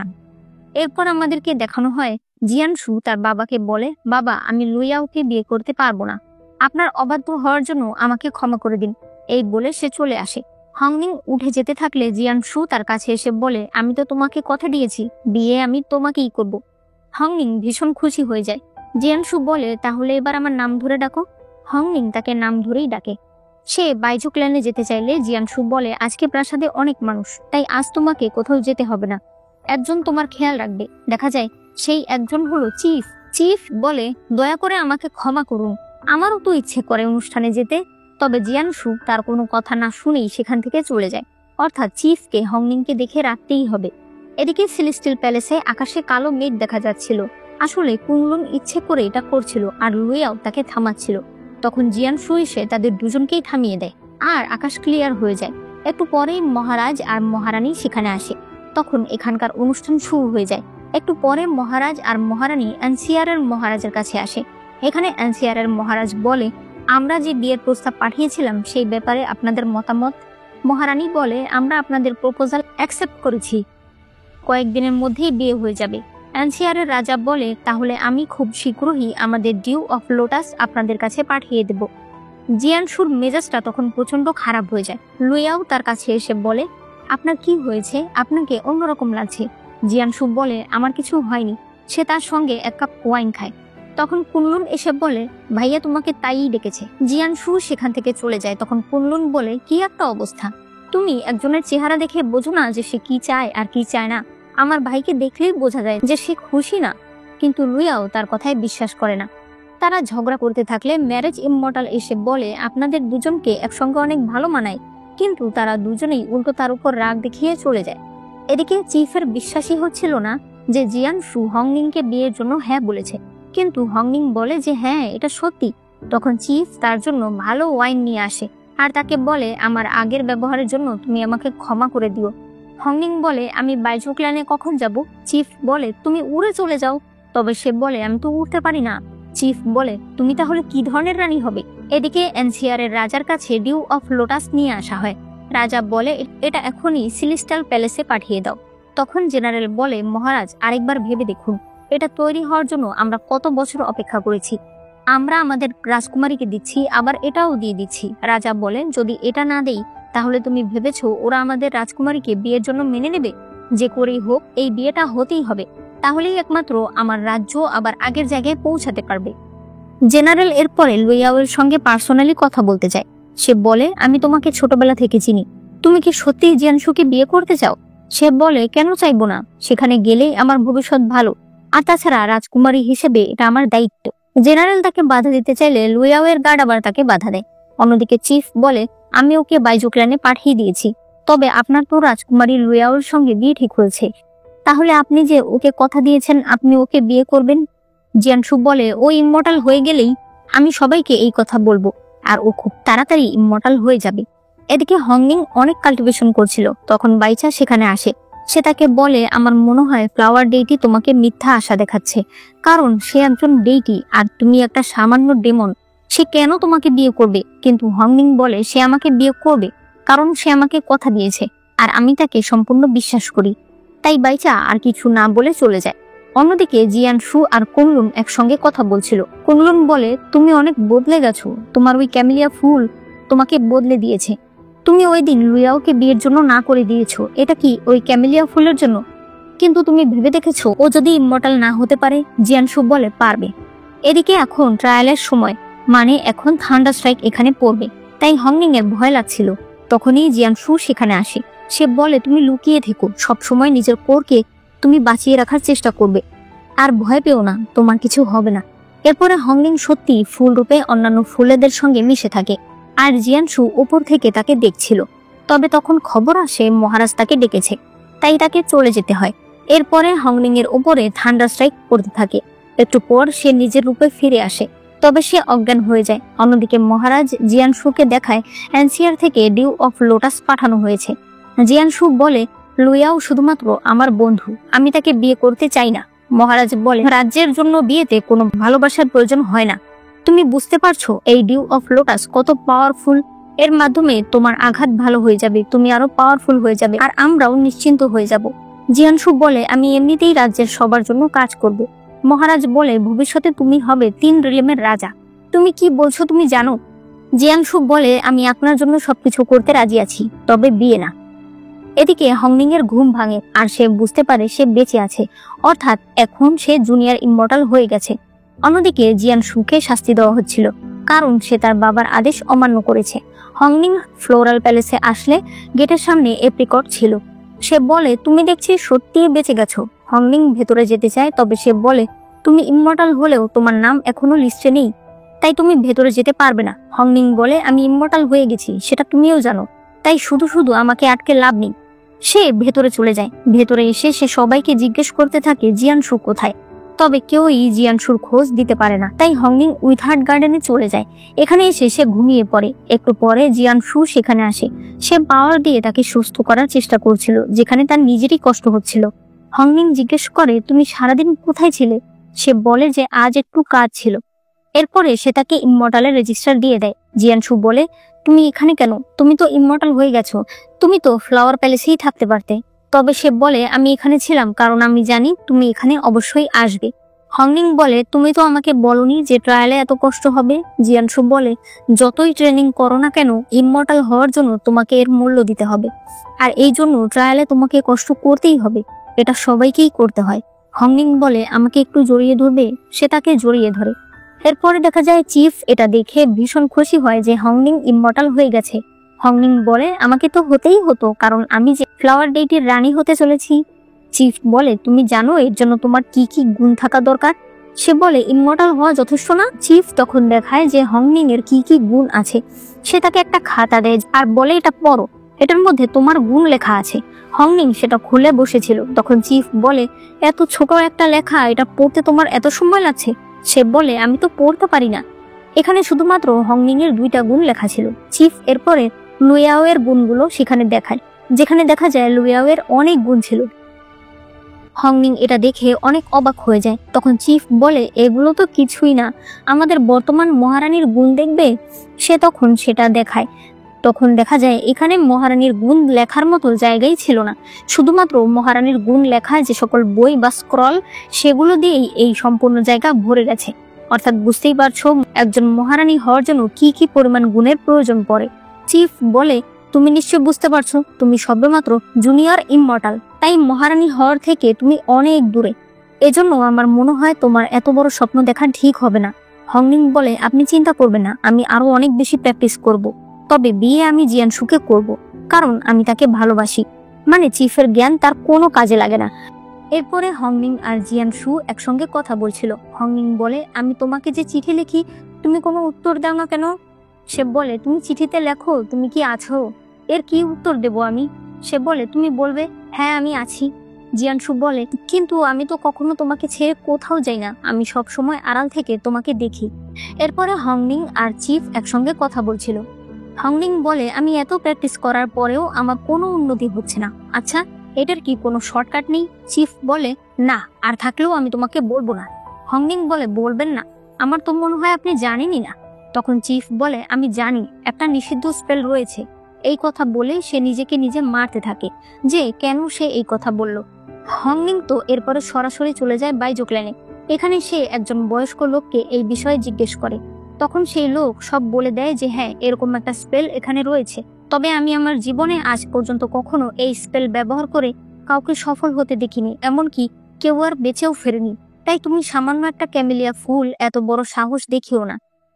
এরপর আমাদেরকে দেখানো হয় জিয়ানশু তার বাবাকে বলে, বাবা আমি লুইয়াওকে বিয়ে করতে পারবো না, আপনার অবাধ্য হওয়ার জন্য আমাকে ক্ষমা করে দিন। এই বলে সে চলে আসে। হংনিং উঠে যেতে থাকলে জিয়ানশু তার কাছে এসে বলে, আমি তো তোমাকে কথা দিয়েছি বিয়ে আমি তোমাকেই করব। হংনিং ভীষণ খুশি হয়ে যায়। জিয়ানশু বলে, তাহলে এবার আমার নাম ধরে ডাকো। হংনিং তাকে নাম ধরেই ডাকে। সে বাইজু ক্ল্যানে যেতে চাইলে জিয়ানশু বলে, আজকে প্রাসাদে অনেক মানুষ, তাই আজ তোমাকে কোথাও যেতে হবে না, একজন তোমার খেয়াল রাখবে। দেখা যায় সেই একজন হলো চিফ। চিফ বলে, দয়া করে আমাকে ক্ষমা করুন, আমারও তো ইচ্ছে করে অনুষ্ঠানে যেতে, তবে জিয়ানশু তার কোনো কথা না শুনেই সেখান থেকে চলে যায়। অর্থাৎ চিফকে হংনিংকে দেখে রাখতেই হবে। এদিকে সেলেস্টিয়াল প্যালেসে আকাশে কালো মেঘ দেখা যাচ্ছিল। আসলে কুনলুন ইচ্ছে করে এটা করছিল আর লুইয়াও তাকে থামাচ্ছিল। তখন জিয়ানশু এসে তাদের দুজনকেই থামিয়ে দেয় আর আকাশ ক্লিয়ার হয়ে যায়। একটু পরেই মহারাজ আর মহারানী সেখানে আসে। তখন এখানকার অনুষ্ঠান শুরু হয়ে যায়। একটু পরে মহারাজ আর মহারানী এনসিআরের মহারাজের কাছে আসে। এখানে এনসিআরের মহারাজ বলে, আমরা যে বিয়ের প্রস্তাব পাঠিয়েছিলাম সেই ব্যাপারে আপনাদের মতামত। মহারানী বলে, আমরা আপনাদের প্রপোজাল অ্যাকসেপ্ট করেছি, কয়েকদিনের মধ্যেই বিয়ে হয়ে যাবে। এনসিআরের রাজা বলে, তাহলে আমি খুব শীঘ্রই আমাদের ডিউ অফ লোটাস আপনাদের কাছে পাঠিয়ে দেব। জিয়ানশুর মেজাজটা তখন প্রচন্ড খারাপ হয়ে যায়। লুইয়াও তার কাছে এসে বলে, আপনার কি হয়েছে? আপনাকে অন্যরকম লাগছে। জিয়ানশু বলে, আমার কিছু হয়নি। সে তার সঙ্গে এক কাপ ওয়াইন খায়। তখন কুনলুন এসে বলে, ভাইয়া তোমাকে তাই ডেকেছে। জিয়ানশু সেখান থেকে চলে যায়। তখন কুনলুন বলে, কি একটা অবস্থা, তুমি একজনের চেহারা দেখে বোঝো না যে সে কি চায় আর কি চায় না? আমার ভাইকে দেখলেই বোঝা যায় যে সে খুশি না। কিন্তু লুইয়াও তার কথায় বিশ্বাস করে না। তারা ঝগড়া করতে থাকলে ম্যারেজ ইমমর্টাল এসে বলে, আপনাদের দুজনকে একসঙ্গে অনেক ভালো মানায়। কিন্তু তারা দুজনেই উল্টো তার উপর রাগ দেখিয়ে চলে যায়। এদিকে চিফের বিশ্বাসই হচ্ছিল না যে জিয়ানশু হংনিংকে বিয়ের জন্য হ্যাঁ বলেছে। কিন্তু হংনিং বলে যে হ্যাঁ, এটা সত্যি। তখন চিফ তার জন্য ভালো ওয়াইন নিয়ে আসে আর তাকে বলে, আমার আগের ব্যবহারের জন্য তুমি আমাকে ক্ষমা করে দিও। হংনিং বলে, আমি বাইজুক্লানে কখন যাব? চিফ বলে, তুমি উড়ে চলে যাও। তবে সে বলে, আমি তো উড়তে পারি না। চিফ বলে, তুমি তাহলে কি ধরনের রানী হবে? এদিকে এনসিআরের রাজার কাছে ডিউ অফ লোটাস নিয়ে আসা হয়। রাজা বলে, এটা এখনই সেলেস্টিয়াল প্যালেসে পাঠিয়ে দাও। তখন জেনারেল বলে, মহারাজ আরেকবার ভেবে দেখুন, এটা তৈরি হওয়ার জন্য আমরা কত বছর অপেক্ষা করেছি। আমরা আমাদের রাজকুমারীকে দিচ্ছি, আবার এটাও দিয়ে দিচ্ছি। রাজা বলে, যদি এটা না দেই তাহলে তুমি ভেবেছো ওরা আমাদের রাজকুমারীকে বিয়ের জন্য মেনে নেবে? যে করেই হোক এই বিয়েটা হতেই হবে, তাহলেই একমাত্র আমার রাজ্য আবার আগের জায়গায় পৌঁছাতে পারবে। জেনারেল এরপরে লুইয়াওয়ের সঙ্গে পার্সোনালি কথা বলতে চায়। সে বলে, আমি তোমাকে ছোটবেলা থেকে চিনি, তুমি কি সত্যিই জিয়ানশুকে বিয়ে করতে চাও? সে বলে, কেন চাইবো না, সেখানে গেলেই আমার ভবিষ্যৎ ভালো, আর তাছাড়া রাজকুমারী হিসেবে এটা আমার দায়িত্ব। জেনারেল তাকে বাধা দিতে চাইলে লুইয়াওয়ের গার্ড আবার তাকে বাধা দেয়। অন্যদিকে চিফ বলে, আমি ওকে বাইজুক্লানে পাঠিয়ে দিয়েছি, তবে আপনার তো রাজকুমারী লুইয়াওয়ের সঙ্গে বিয়ে ঠিক হয়েছে, তাহলে আপনি যে ওকে কথা দিয়েছেন আপনি ওকে বিয়ে করবেন। জিয়ানশু বলে, ও ইমমর্টাল হয়ে গেলেই আমি সবাইকে এই কথা বলবো আর ও খুব তাড়াতাড়ি ইমমর্টাল হয়ে যাবে। এদিকে হংনিং অনেক কাল্টিভেশন করছিল। তখন বাইচা সেখানে আসে। সে তাকে বলে, আমার মনে হয় ফ্লাওয়ার ডেইটি তোমাকে মিথ্যা আশা দেখাচ্ছে, কারণ সে একজন ডেইটি আর তুমি একটা সামান্য ডেমন। সে কেন তোমাকে বিয়ে করবে? কিন্তু হংনিং বলে, সে আমাকে বিয়ে করবে কারণ সে আমাকে কথা দিয়েছে আর আমি তাকে সম্পূর্ণ বিশ্বাস করি। তাই বাইচা আর কিছু না বলে চলে যায়। অন্যদিকে জিয়ানশু আর কুনলুন একসঙ্গে কথা বলছিল। কুনলুন বলে, তুমি অনেক বদলে গেছো, তোমার ওই ক্যামেলিয়া ফুল তোমাকে বদলে দিয়েছে। তুমি ওই দিন লুইয়াওকে বিয়ের জন্য না করে দিয়েছো, এটা কি ওই ক্যামেলিয়া ফুলের জন্য? কিন্তু তুমি ভেবে দেখেছো ও যদি ইমমর্টাল না হতে পারে? জিয়ানশু বলে, পারবে। এদিকে এখন ট্রায়ালের সময়, মানে এখন থান্ডার স্ট্রাইক এখানে পড়বে, তাই হংনিং এর ভয় লাগছিল। তখনই জিয়ানশু সেখানে আসে। সে বলে, তুমি লুকিয়ে থেকো, সবসময় নিজের কোরকে তুমি বাঁচিয়ে রাখার চেষ্টা করবে, আর ভয় পেও না, তোমার কিছু হবে না। এরপরে হংনিং সত্যি ফুল রূপে অন্যান্য ফুলেদের সঙ্গে মিশে থাকে আর জিয়ানশু উপর থেকে তাকে দেখছিল। তবে তখন খবর আসে মহারাজ তাকে ডেকেছে, তাই তাকে চলে যেতে হয়। এরপরে হংনিং এর উপরে থান্ডার স্ট্রাইক পড়তে থাকে। একটু পর সে নিজের রূপে ফিরে আসে, তবে সে অজ্ঞান হয়ে যায়। অন্যদিকে মহারাজ জিয়ানশুকে দেখায় এনসিআর থেকে ডিউ অফ লোটাস পাঠানো হয়েছে। জিয়ানশু বলে, লুইয়াও শুধুমাত্র আমার বন্ধু, আমি তাকে বিয়ে করতে চাই না। মহারাজ বলে, রাজ্যের জন্য বিয়েতে কোনো ভালোবাসার প্রয়োজন হয় না। তুমি বুঝতে পারছো এই ডিউ অফ লোটাস কত পাওয়ারফুল? এর মাধ্যমে তোমার আঘাত ভালো হয়ে যাবে, তুমি আরো পাওয়ারফুল হয়ে যাবে, আর আমরাও নিশ্চিন্ত হয়ে যাব। জিয়ানশু বলে, আমি এমনিতেই রাজ্যের সবার জন্য কাজ করব। মহারাজ বলে, ভবিষ্যতে তুমি হবে 3 রিলেমের রাজা। তুমি কি বলছো তুমি জানো? জিয়ানশু বলে, আমি আপনার জন্য সবকিছু করতে রাজি আছি, তবে বিয়ে না। এদিকে হংনিং এর ঘুম ভাঙে আর সে বুঝতে পারে সে বেঁচে আছে, অর্থাৎ এখন সে জুনিয়র ইমমর্টাল হয়ে গেছে। অন্যদিকে জিয়ানশুকে শাস্তি দেওয়া হচ্ছিল, কারণ সে তার বাবার আদেশ অমান্য করেছে। হংনিং ফ্লোরাল প্যালেসে আসলে গেটের সামনে এপ্রিকট ছিল। সে বলে, তুমি দেখছি সত্যিই বেঁচে গেছো। হংনিং ভেতরে যেতে চায়, তবে সে বলে, তুমি ইমমর্টাল হলেও তোমার নাম এখনো লিস্টে নেই। তাই তুমি ভেতরে যেতে পারবে না। হংনিং বলে, আমি ইমমর্টাল হয়ে গেছি, সেটা তুমিও জানো, তাই শুধু শুধু আমাকে আটকে লাভ নেই। সে ভেতরে চলে যায়। ভেতরে এসে সে সবাইকে জিজ্ঞেস করতে থাকে জিয়ানশু কোথায়, তবে কেউই জিয়ানশুর খোঁজ দিতে পারে না। তাই হংনিং উইথার্ড গার্ডেনে চলে যায়। এখানে এসে সে ঘুমিয়ে পড়ে। একটু পরে জিয়ানশু সেখানে আসে। সে পাওয়ার দিয়ে তাকে সুস্থ করার চেষ্টা করছিল, যেখানে তার নিজেরই কষ্ট হচ্ছিল। হংনিং জিজ্ঞেস করে, তুমি সারাদিন কোথায় ছিলে? সে বলে যে আজ একটু কাজ ছিল। এরপরে সে তাকে ইমমর্টালের রেজিস্টার দিয়ে দেয়। জিয়ানশু বলে, তুমি এখানে কেন? তুমি তো ইমমর্টাল হয়ে গেছো, তুমি তো ফ্লাওয়ার প্যালেসেই থাকতে পারতে। তবে সে বলে, আমি এখানে ছিলাম কারণ আমি জানি তুমি এখানে অবশ্যই আসবে। হংনিং বলে, তুমি তো আমাকে বলনি যে ট্রায়ালে এত কষ্ট হবে। জিয়ানশু বলে, যতই ট্রেনিং করো না কেন, ইমমর্টাল হওয়ার জন্য তোমাকে এর মূল্য দিতে হবে, আর এই জন্য ট্রায়ালে তোমাকে কষ্ট করতেই হবে। এটা সবাইকেই করতে হয়। হংনিং বলে, আমাকে একটু জড়িয়ে ধরবে? সে তাকে জড়িয়ে ধরে। এরপরে দেখা যায় চিফ এটা দেখে ভীষণ খুশি হয় যে হংনিং ইমমর্টাল হয়ে গেছে। হংনিং বলে, আমাকে তো হতেই হতো, কারণ আমি যে ফ্লাওয়ার ডেইটির রানী হতে চলেছি। চিফ বলে, তুমি জানো এর জন্য তোমার কি কি গুণ থাকা দরকার? সে বলে, ইমমর্টাল হওয়া যথেষ্ট না? চিফ তখন দেখায় যে হংনিং এর কি কি গুণ আছে। সে তাকে একটা খাতা দেয় আর বলে, এটা পড়ো, এটার মধ্যে তোমার গুণ লেখা আছে। হংনিং সেটা খুলে বসেছিল। তখন চিফ বলে, এত ছোট একটা লেখা, এটা পড়তে তোমার এত সময় লাগছে? সে বলে, আমি তো পড়তে পারি না। এখানে শুধুমাত্র হংনিং এর 2টা গুণ লেখা ছিল। চিফ এরপরে লুয়াও এর গুণগুলো সেখানে দেখায়, যেখানে দেখা যায় লুয়াও এর অনেক গুণ ছিল। হংনিং এটা দেখে অনেক অবাক হয়ে যায়। তখন চিফ বলে, এগুলো তো কিছুই না, আমাদের বর্তমান মহারানীর গুণ দেখবে। সে তখন সেটা দেখায়। তখন দেখা যায় এখানে মহারানীর গুণ লেখার মতো জায়গাই ছিল না। শুধুমাত্র মহারানীর গুণ লেখা যে সকল বই বা স্ক্রল, সেগুলো দিয়েই এই সম্পূর্ণ জায়গা ভরে গেছে। অর্থাৎ বুঝতেই পারছো একজন মহারানী হওয়ার জন্য কি কি পরিমাণ গুণের প্রয়োজন পড়ে। চিফ বলে, তুমি নিশ্চয় বুঝতে পারছো তুমি সবেমাত্র জুনিয়র ইমমর্টাল, তাই মহারানী হওয়ার থেকে তুমি অনেক দূরে। এজন্য আমার মনে হয় তোমার এত বড় স্বপ্ন দেখা ঠিক হবে না। হংনিং বলে, আপনি চিন্তা করবেন না, আমি আরো অনেক বেশি প্র্যাকটিস করব। তবে বিয়ে আমি জিয়ানশুকে করব, কারণ আমি তাকে ভালোবাসি। মানে চিফের জ্ঞান তার কোনো কাজে লাগে না। এরপরে হংনিং আর জিয়ানশু একসঙ্গে কথা বলছিল। হংনিং বলে, আমি তোমাকে যে চিঠি লিখি, তুমি কোনো উত্তর দাও না কেন? সে বলে, তুমি চিঠিতে লেখো তুমি কি আছো, এর কি উত্তর দেব আমি? সে বলে, তুমি বলবে হ্যাঁ আমি আছি। জিয়ানশু বলে, কিন্তু আমি তো কখনো তোমাকে ছেড়ে কোথাও যাই না, আমি সব সময় আড়াল থেকে তোমাকে দেখি। এরপরে হংনিং আর চিফ একসঙ্গে কথা বলছিল। হংনিং বলে, আমি এত প্র্যাকটিস করার পরেও আমার কোনো উন্নতি হচ্ছে না, আচ্ছা এটার কি কোনো শর্টকাট নেই? চিফ বলে, না, আর থাকলেও আমি তোমাকে বলবো না। হংনিং বলে, বলবেন না? আমার তো মনে হয় আপনি জানেনই না। তখন চিফ বলে, আমি জানি একটা নিষিদ্ধ স্পেল রয়েছে। এই কথা বলে সে নিজেকে নিজে মারতে থাকে যে কেন সে এই কথা বলল। হংনিং তো এরপরে সরাসরি চলে যায় বাইজোক্ল্যানে। এখানে সে একজন বয়স্ক লোককে এই বিষয়ে জিজ্ঞেস করে। তখন সেই লোক সব বলে দেয় যে হ্যাঁ এরকম একটা স্পেল এখানে রয়েছে, তবে আমি আমার জীবনে আজ পর্যন্ত কখনো এই স্পেল ব্যবহার করে কাউকে সফল হতে দেখিনি, এমনকি কেউ আর বেঁচেও ফেরেনি। তাই তুমি সামান্য একটা ক্যামেলিয়া ফুল এত বড় সাহস দেখিও না।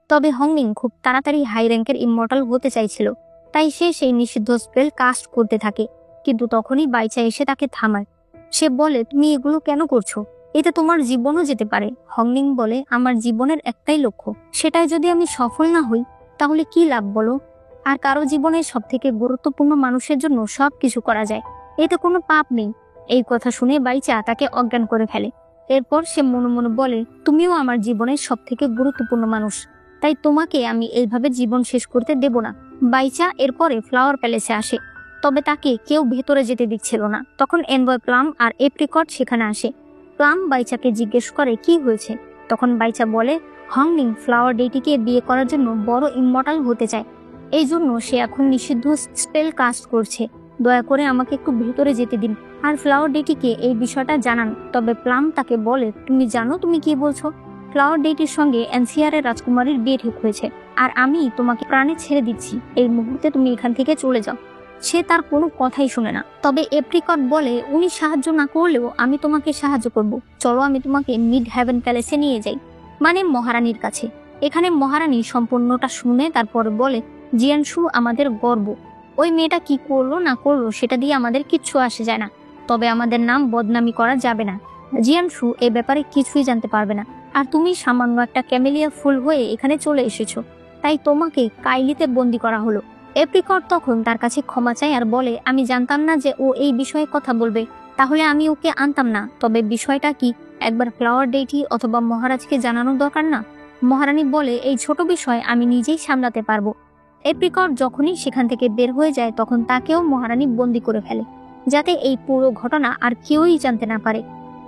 তবে হংনিং খুব তাড়াতাড়ি হাই র্যাঙ্কের ইমমর্টাল হতে চাইছিল, তাই সে সেই নিষিদ্ধ স্পেল কাস্ট করতে থাকে। কিন্তু তখনই বাইচা এসে তাকে থামায়। সে বলে, তুমি এগুলো কেন করছো? এতে তোমার জীবনও যেতে পারে। হংনিং বলে, আমার জীবনের একটাই লক্ষ্য, সেটাই যদি আমি সফল না হই তাহলে কি লাভ বলো? আর কারো জীবনের সব থেকে গুরুত্বপূর্ণ মানুষের জন্য সব কিছু করা যায়, এতে কোনো পাপ নেই। এই কথা শুনে বাইচা তাকে অজ্ঞান করে ফেলে। এরপর সে মনে মনে বলে, তুমিও আমার জীবনের সব থেকে গুরুত্বপূর্ণ মানুষ, তাই তোমাকে আমি এইভাবে জীবন শেষ করতে দেব না। বাইচা এরপরে ফ্লাওয়ার প্যালেসে আসে, তবে তাকে কেউ ভেতরে যেতে দিচ্ছিল না। তখন এনবয় প্লাম আর এপ্রিকট সেখানে আসে। প্লাম বাইচাকে জিজ্ঞেস করে কি হয়েছে। তখন বাইচা বলে, হংনিং ফ্লাওয়ার ডেইটিকে বিয়ে করার জন্য বড় ইমমর্টাল হতে চায়, এই জন্য সে এখন নিষিদ্ধ স্পেল কাস্ট করছে। দয়া করে আমাকে একটু ভেতরে যেতে দিন আর ফ্লাওয়ার ডেইটিকে এই বিষয়টা জানান। তবে প্লাম তাকে বলে, তুমি জানো তুমি কি বলছো? ফ্লাওয়ার ডেইটির সঙ্গে এনসিআর রাজকুমারীর বিয়ে ঠিক হয়েছে, আর আমি তোমাকে প্রাণে ছেড়ে দিচ্ছি, এই মুহূর্তে তুমি এখান থেকে চলে যাও। সে তার কোনো কথাই শুনে না। তবে এপ্রিকট বলে, উনি সাহায্য না করলেও আমি তোমাকে সাহায্য করব, চলো আমি তোমাকে মিড হেভেন প্যালেসে নিয়ে যাই, মানে মহারানীর কাছে। এখানে মহারানী সম্পূর্ণটা শুনে তারপর বলে, জিয়ানশু আমাদের গর্ব, ওই মেয়েটা কি করলো না করলো সেটা দিয়ে আমাদের কিচ্ছু আসে যায় না, তবে আমাদের নাম বদনামি করা যাবে না। জিয়ানশু এ ব্যাপারে কিছুই জানতে পারবে না। আর তুমি সামান্য একটা ক্যামেলিয়া ফুল হয়ে এখানে চলে এসেছো, তাই তোমাকে কাইলিতে বন্দি করা হলো। এপ্রিকট তখন তার কাছে ক্ষমা চায় আর বলে, আমি জানতাম না যে ও এই বিষয়ে কথা বলবে, তাহলে আমি ওকে আনতাম না। তবে বিষয়টা কি একবার ফ্লাওয়ার ডেটি অথবা মহারাজকে জানানোর দরকার না? মহারানী বলে, এই ছোট বিষয় আমি নিজেই সামলাতে পারবো। এপ্রিকট যখনই সেখান থেকে বের হয়ে যায় তখন তাকেও মহারানী বন্দি করে ফেলে, যাতে এই পুরো ঘটনা আর কেউই জানতে না পারে।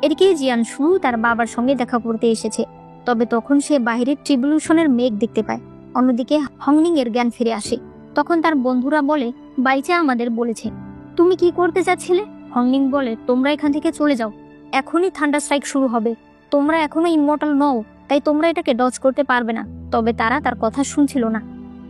এদিকে জিয়ানশু তার বাবার সঙ্গে দেখা করতে এসেছে, তবে তখন সে বাইরের ট্রিবিউশনের মেঘ দেখতে পায়। অন্যদিকে হংনিং এর জ্ঞান ফিরে আসে। তখন তার বন্ধুরা বলে, বাইচা আমাদের বলেছে তুমি কি করতে চাচ্ছিলে। হংনিং বলে, তোমরা এখান থেকে চলে যাও, এখনই থান্ডার স্ট্রাইক শুরু হবে। তোমরা এখনো ইমমর্টাল নও, তাই তোমরা এটাকে ডজ করতে পারবে না। তবে তারা তার কথা শুনছিল না।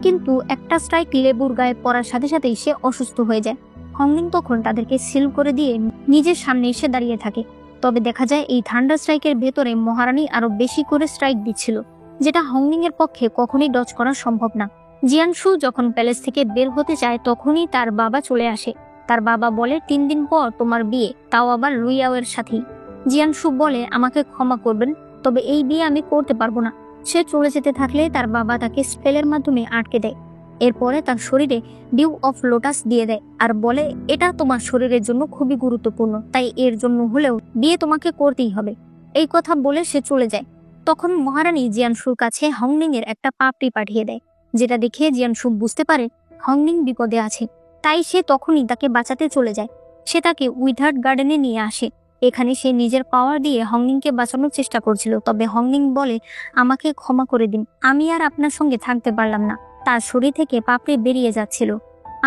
কিন্তু একটা স্ট্রাইক লেবুর গায়ে পড়ার সাথে সাথেই সে অসুস্থ হয়ে যায়। হংনিং তখন তাদেরকে সিল করে দিয়ে নিজের সামনে এসে দাঁড়িয়ে থাকে। তবে দেখা যায় এই থান্ডার স্ট্রাইকের ভেতরে মহারানী আরো বেশি করে স্ট্রাইক দিচ্ছিল, যেটা হংনিং এর পক্ষে কখনোই ডজ করা সম্ভব না। জিয়ানশু যখন প্যালেস থেকে বের হতে চায় তখনই তার বাবা চলে আসে। তার বাবা বলে, 3 দিন পর তোমার বিয়ে, তাও আবার লুইয়াও এর সাথেই। জিয়ানশু বলে, আমাকে ক্ষমা করবেন, তবে এই বিয়ে আমি করতে পারবো না। সে চলে যেতে থাকলে তার বাবা তাকে স্পেলের মাধ্যমে আটকে দেয়। এরপরে তার শরীরে ডিউ অফ লোটাস দিয়ে দেয় আর বলে, এটা তোমার শরীরের জন্য খুবই গুরুত্বপূর্ণ, তাই এর জন্য হলেও বিয়ে তোমাকে করতেই হবে। এই কথা বলে সে চলে যায়। তখন মহারানী জিয়ানশুর কাছে হংনিং এর একটা পাপড়ি পাঠিয়ে দেয়, যেটা দেখে জিয়ানশু বুঝতে পারে হংনিং বিপদে আছে। তাই সে তখনই তাকে বাঁচাতে চলে যায়। সে তাকে উইথার্ড গার্ডেনে নিয়ে আসে। এখানে সে নিজের পাওয়ার দিয়ে হংনিংকে বাঁচানোর চেষ্টা করছিল, তবে হংনিং বলে, আমাকে ক্ষমা করে দিন, আমি আর আপনার সঙ্গে থাকতে পারলাম না। তার শরীর থেকে পাপড়ি বেরিয়ে যাচ্ছিল।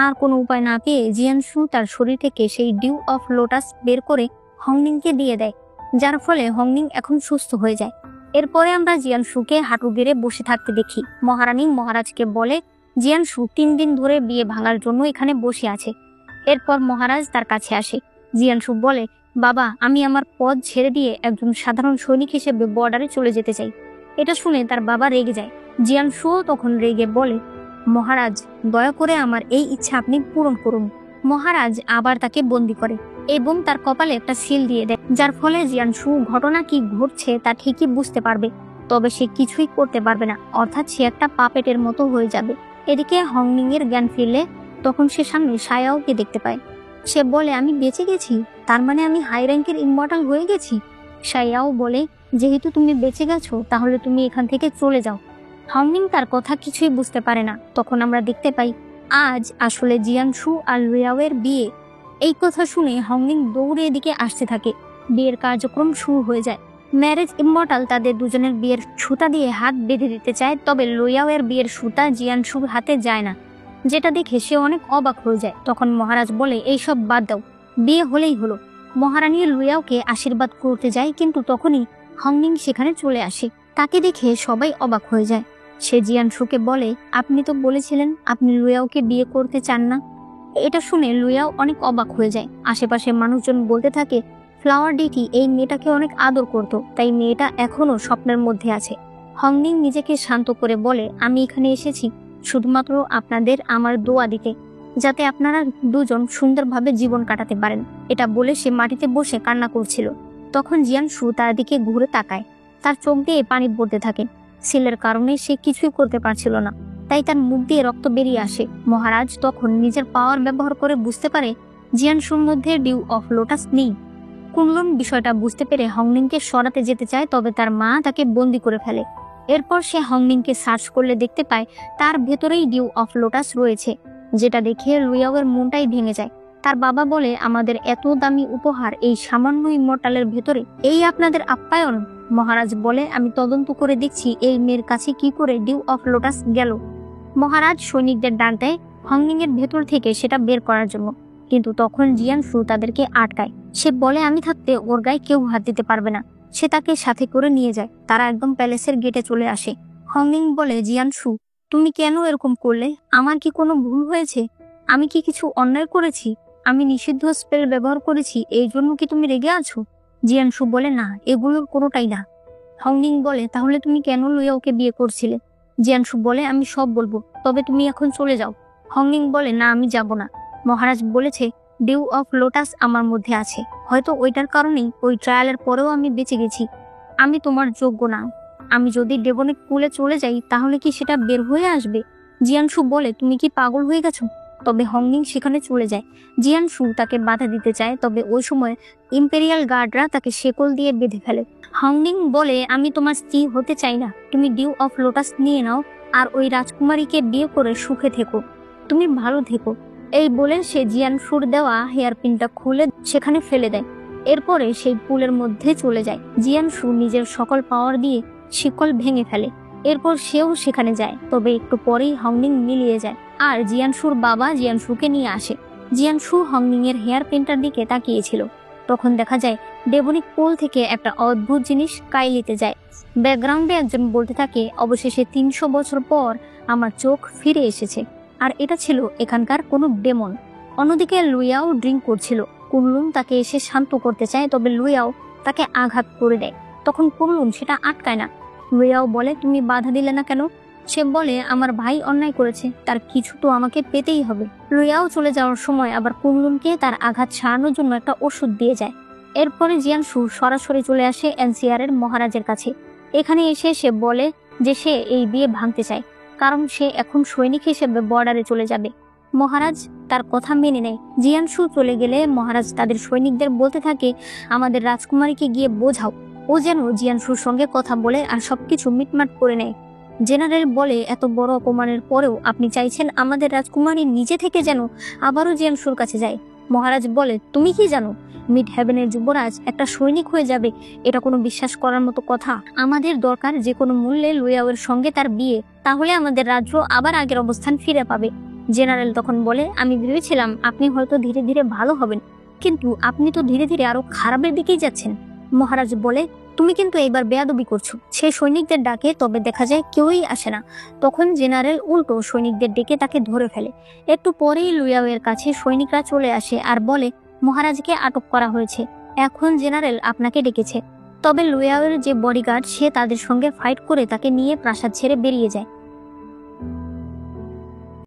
আর কোনো উপায় না পেয়ে জিয়ানশু তার শরীর থেকে সেই ডিউ অফ লোটাস বের করে হংনিংকে দিয়ে দেয়, যার ফলে হংনিং এখন সুস্থ হয়ে যায়। এরপরে আমরা জিয়ানশুকে হাঁটু গেড়ে বসে থাকতে দেখি। মহারানী মহারাজকে বলে, জিয়ানশু 3 দিন ধরে বিয়ে ভাঙার জন্য এখানে বসে আছে। এরপর মহারাজ তার কাছে আসে। জিয়ানশু বলে, বাবা, আমি আমার পদ ছেড়ে দিয়ে একজন সাধারণ সৈনিক হিসেবে বর্ডারে চলে যেতে চাই। এটা শুনে তার বাবা রেগে যায়। জিয়ানশুও তখন রেগে বলে, মহারাজ, দয়া করে আমার এই ইচ্ছা আপনি পূরণ করুন। মহারাজ আবার তাকে বন্দি করে এবং তার কপালে একটা সিল দিয়ে দেয়, যার ফলে জিয়ানশু ঘটনা কি ঘটছে তা ঠিকই বুঝতে পারবে, তবে সে কিছুই করতে পারবে না, অর্থাৎ সে একটা পাপেটের মতো হয়ে যাবে। এদিকে হংনিং এর জ্ঞান ফিরলে তখন সে সামনে সায়াওকে দেখতে পায়। সে বলে, আমি বেঁচে গেছি, তার মানে আমি হাই র্যাঙ্কের ইমমর্টাল হয়ে গেছি। সায়াও বলে, যেহেতু তুমি বেঁচে গেছো তাহলে তুমি এখান থেকে চলে যাও। হংনিং তার কথা কিছুই বুঝতে পারে না। তখন আমরা দেখতে পাই আজ আসলে জিয়ানশু আর লুয়াওয়ের বিয়ে। এই কথা শুনে হংনিং দৌড়ে এদিকে আসতে থাকে। বিয়ের কার্যক্রম শুরু হয়ে যায়। ম্যারেজ ইমমর্টাল তাদের দুজনের বিয়ের সুতা দিয়ে হাত বেঁধে দিতে চায়, তবে লুয়াওয়ের বিয়ের সুতা জিয়ানশুর হাতে যায় না, যেটা দেখে সে অনেক অবাক হয়ে যায়। তখন মহারাজ বলে, এইসব বাদ দাও, বিয়ে হলেই হলো। মহারানী লুয়াওকে আশীর্বাদ করতে যায়, কিন্তু তখনই হংনিং সেখানে চলে আসে। তাকে দেখে সবাই অবাক হয়ে যায়। সে জিয়ানশুকে বলে, আপনি তো বলেছিলেন আপনি লুয়াওকে বিয়ে করতে চান না। এটা শুনে লুয়াও অনেক অবাক হয়ে যায়। আশেপাশে মানুষজন বলতে থাকে, ফ্লাওয়ার ডেটি এই মেয়েটাকে অনেক আদর করত, তাই মেয়েটা এখনো স্বপ্নের মধ্যে আছে। হংনিং নিজেকে শান্ত করে বলে, আমি এখানে এসেছি শুধুমাত্র আপনাদের আমার দোয়া দিতে, যাতে আপনারা দুজন সুন্দরভাবে জীবন কাটাতে পারেন। এটা বলে সে মাটিতে বসে কান্না করছিল। তখন জিয়ানশু তার দিকে ঘুরে তাকায়। তার চোখ দিয়ে পানি পড়তে থাকে। সিলের কারণে সে কিছুই করতে পারছিল না, তাই তার মুখ দিয়ে রক্ত বেরিয়ে আসে। মহারাজ তখন নিজের পাওয়ার ব্যবহার করে বুঝতে পারে জিয়ানশুর মধ্যে ডিউ অফ লোটাস নেই। কুনলুন বিষয়টা বুঝতে পেরে হংনিংকে সরাতে যেতে চায়, তবে তার মা তাকে বন্দি করে ফেলে। এরপর সে হংনিংকে সার্চ করলে দেখতে পায় তার ভেতরেই ডিউ অফ লোটাস রয়েছে, যেটা দেখে লুয়াওয়ের মনটাই ভেঙে যায়। তার বাবা বলে, আমাদের এত দামি উপহার এই সামান্য ইমমর্টালের ভেতরে, এই আপনাদের আপ্যায়ন। মহারাজ বলে, আমি তদন্ত করে দেখছি এই মেয়ের কাছে কি করে ডিউ অফ লোটাস গেল। মহারাজ সৈনিকদের ডাক দেয় হংনিং এর ভেতর থেকে সেটা বের করার জন্য, কিন্তু তখন জিয়ানশু তাদেরকে আটকায়। সে বলে, আমি থাকতে ওর গায়ে কেউ হাত দিতে পারবে না। সে তাকে সাথে করে নিয়ে যায়। তারা একদম প্যালেসের গেটে চলে আসে। হংনিং বলে, জিয়ানশু, তুমি কেন এরকম করলে? আমার কি কোনো ভুল হয়েছে? আমি কি কিছু অন্যায় করেছি? আমি নিষিদ্ধ স্পেল ব্যবহার করেছি, এই জন্য কি তুমি রেগে আছো? জিয়ানশু বলে, না, এগুলোর কোনোটাই না। হংনিং বলে, তাহলে তুমি কেন লুয়াওকে বিয়ে করছিলে? জিয়ানশু বলে, আমি সব বলবো, তবে তুমি এখন চলে যাও। হংনিং বলে, না, আমি যাব না। মহারাজ বলেছে ডিউ অফ লোটাস আমার মধ্যে আছে, হয়তো ওইটার কারণেই ওই ট্রায়ালের পরেও আমি বেঁচে গেছি। আমি তোমার যোগ্য না। আমি যদি ডেবনিক পুলে চলে যাই তাহলে কি সেটা বের হয়ে আসবে? জিয়ানশু বলে, তুমি কি পাগল হয়ে গেছো? তবে হংনিং সেখানে চলে যায়। জিয়ানশু তাকে বাধা দিতে চায়, তবে ওই সময় ইম্পেরিয়াল গার্ডরা তাকে শেকল দিয়ে বেঁধে ফেলে। হংনিং বলে, আমি তোমার স্ত্রী হতে চাই না। তুমি ডিউ অফ লোটাস নিয়ে নাও আর ওই রাজকুমারীকে বিয়ে করে সুখে থেকো। তুমি ভালো থেকো। এই বলে সে জিয়ানশুর দেওয়া হেয়ারপিনটা খুলে সেখানে ফেলে দেয়। এরপরে সেই পুলের মধ্যে চলে যায়। জিয়ানশু নিজের সকল পাওয়ার দিয়ে শিকল ভেঙে ফেলে। এরপর সেও সেখানে যায়, তবে একটু পরেই হংনিং মিলিয়ে যায় আর জিয়ানশুর বাবা জিয়ানশুকে নিয়ে আসে। জিয়ানশু হংনিং এর হেয়ার পিনটার দিকে তাকিয়েছিল। তখন দেখা যায় ডেবনিক পোল থেকে একটা অদ্ভুত জিনিস কাইলিতে যায়। ব্যাকগ্রাউন্ডে একজন বলতে থাকে, অবশেষে 300 বছর পর আমার চোখ ফিরে এসেছে। আর এটা ছিল এখানকার কোনো ডেমন। অন্যদিকে লুইয়াও ড্রিঙ্ক করছিল। কুনলুন তাকে এসে শান্ত করতে চায়, তবে লুইয়াও তাকে আঘাত করে দেয়। তখন কুনলুন সেটা আটকায় না। লুইয়াও বলে, তুমি বাধা দিলে না কেন? সে বলে, আমার ভাই অন্যায় করেছে, তার কিছু তো আমাকে পেতেই হবে। লুইয়াও চলে যাওয়ার সময় আবার কুনলুনকে তার আঘাত সারানোর জন্য একটা ওষুধ দিয়ে যায়। এরপরে জিয়ানশু সরাসরি চলে আসে এনসিআর এর মহারাজের কাছে। এখানে এসে সে বলে যে সে এই বিয়ে ভাঙতে চায়, কারণ সে এখন সৈনিক হিসেবে বর্ডারে চলে যাবে। মহারাজ তার কথা মেনে নেয়। জিয়ানশু চলে গেলে মহারাজ তাদের সৈনিকদের বলতে থাকে, আমাদের রাজকুমারীকে গিয়ে বোঝাও ও যেন জিয়ানশুর সঙ্গে কথা বলে আর সবকিছু মিটমাট করে নেয়। জেনারেল বলে, এত বড় অপমানের পরেও আপনি চাইছেন আমাদের রাজকুমারী নিজে থেকে যেন আবারও জিয়ানশুর কাছে যায়? মহারাজ বলে, তুমি কি জানো মিড হেভেনের যুবরাজ একটা সৈনিক হয়ে যাবে? এটা কোনো বিশ্বাস করার মতো কথা? আমাদের দরকার যে কোনো মূল্যে লুইয়াওয়ের সঙ্গে তার বিয়ে, তাহলে আমাদের রাজ্য আবার আগের অবস্থান ফিরে পাবে। জেনারেল তখন বলে, আমি ভেবেছিলাম আপনি হয়তো ধীরে ধীরে ভালো হবেন, কিন্তু আপনি তো ধীরে ধীরে আরো খারাপের দিকেই যাচ্ছেন। মহারাজ বলে, তুমি কিন্তু এইবার বেয়াদবি করছো। সে সৈনিকদের ডাকে, তবে দেখা যায় কেউই আসে না। তখন জেনারেল উল্টো সৈনিকদের ডেকে তাকে ধরে ফেলে। একটু পরেই লুইয়াওয়ের কাছে সৈনিকরা চলে আসে আর বলে, মহারাজকে আটক করা হয়েছে, এখন জেনারেল আপনাকে ডেকেছে। তবে লুইয়াওয়ের যে বডিগার্ড সে তাদের সঙ্গে ফাইট করে তাকে নিয়ে প্রাসাদ ছেড়ে বেরিয়ে যায়।